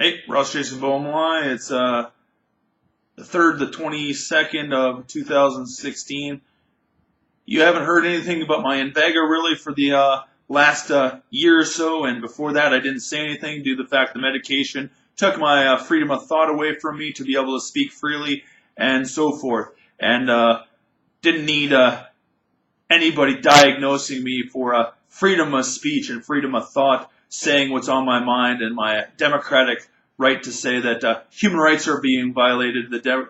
Hey, Ross Jason Beaumont. It's the 3rd, the 22nd of 2016. You haven't heard anything about my INVEGA really for the last year or so, and before that I didn't say anything due to the fact the medication took my freedom of thought away from me to be able to speak freely and so forth. And didn't need anybody diagnosing me for freedom of speech and freedom of thought, saying what's on my mind, and my democratic right to say that human rights are being violated, the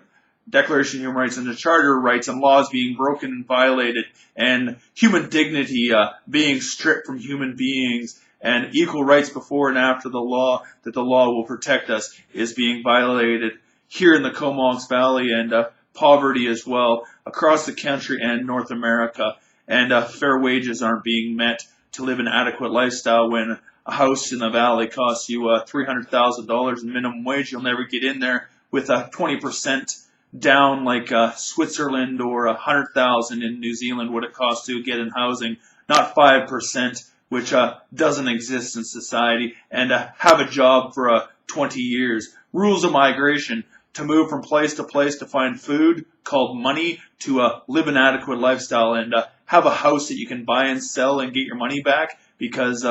Declaration of Human Rights and the Charter of Rights and laws being broken and violated, and human dignity being stripped from human beings, and equal rights before and after the law, that the law will protect us, is being violated here in the Comox Valley, and poverty as well across the country and North America, and fair wages aren't being met to live an adequate lifestyle. When a house in the valley costs you $300,000 in minimum wage, you'll never get in there with 20% down like Switzerland, or 100,000 in New Zealand would it cost to get in housing, not 5%, which doesn't exist in society, and have a job for 20 years. Rules of migration, to move from place to place to find food called money, to live an adequate lifestyle, and have a house that you can buy and sell and get your money back, because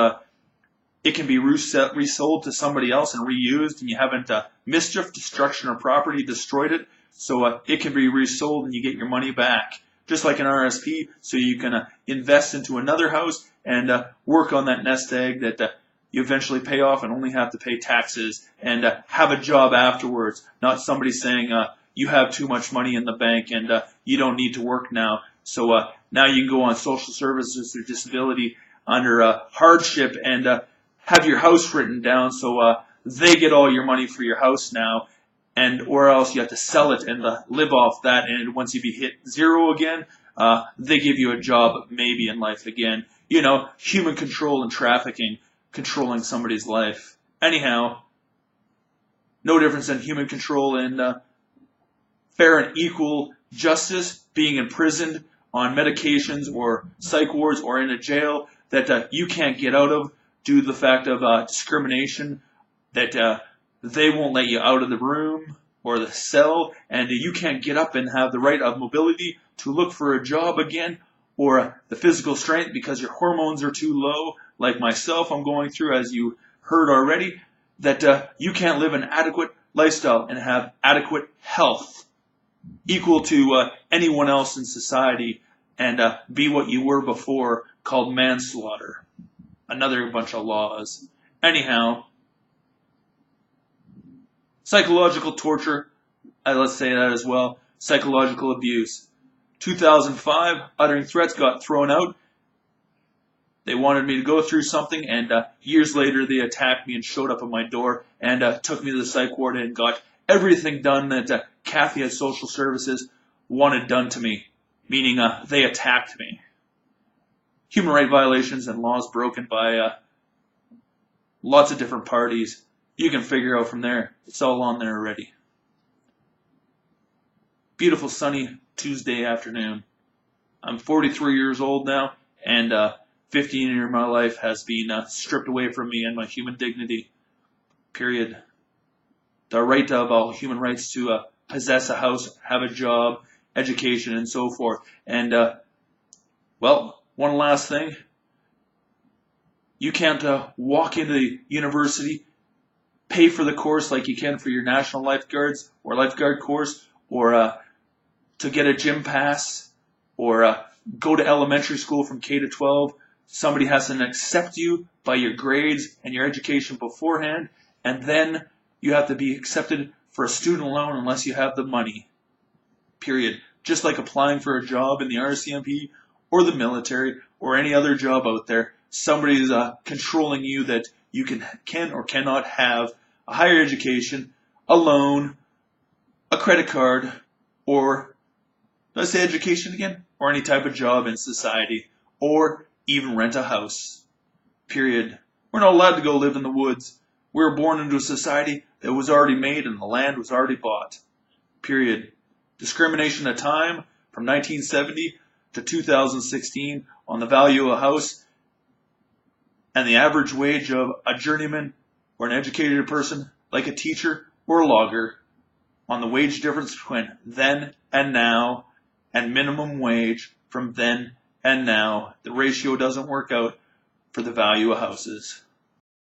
it can be resold to somebody else and reused, and you haven't mischief, destruction, or property destroyed it. So it can be resold and you get your money back, just like an RSP, so you can invest into another house and work on that nest egg that you eventually pay off and only have to pay taxes, and have a job afterwards, not somebody saying you have too much money in the bank and you don't need to work now. So now you can go on social services or disability under hardship and have your house written down, so they get all your money for your house now, and or else you have to sell it and live off that, and once you be hit zero again, they give you a job maybe in life again. You know, human control and trafficking, controlling somebody's life. Anyhow, no difference than human control and fair and equal justice, being imprisoned on medications or psych wards or in a jail that you can't get out of due to the fact of discrimination, that they won't let you out of the room or the cell, and you can't get up and have the right of mobility to look for a job again, or the physical strength because your hormones are too low, like myself I'm going through, as you heard already, that you can't live an adequate lifestyle and have adequate health equal to anyone else in society, and be what you were before, called manslaughter. Another bunch of laws. Anyhow, psychological torture, let's say that as well, psychological abuse. 2005, uttering threats got thrown out. They wanted me to go through something, and years later they attacked me and showed up at my door and took me to the psych ward and got everything done that Kathy at Social Services wanted done to me, meaning they attacked me. Human rights violations and laws broken by lots of different parties. You can figure out from there. It's all on there already. Beautiful sunny Tuesday afternoon. I'm 43 years old now, and 15 years of my life has been stripped away from me and my human dignity. Period. The right of all human rights to possess a house, have a job, education, and so forth. And, well, one last thing. You can't walk into the university, pay for the course like you can for your national lifeguards or lifeguard course, or to get a gym pass, or go to elementary school from K to 12. Somebody has to accept you by your grades and your education beforehand, and then you have to be accepted for a student loan unless you have the money. Period. Just like applying for a job in the RCMP or the military or any other job out there, somebody is controlling you that you can or cannot have a higher education, a loan, a credit card, or, did I say education again? Or any type of job in society, or even rent a house. Period. We're not allowed to go live in the woods. We were born into a society that was already made and the land was already bought. Period. Discrimination at time from 1970 to 2016 on the value of a house, and the average wage of a journeyman or an educated person like a teacher or a logger, on the wage difference between then and now and minimum wage from then and now. The ratio doesn't work out for the value of houses.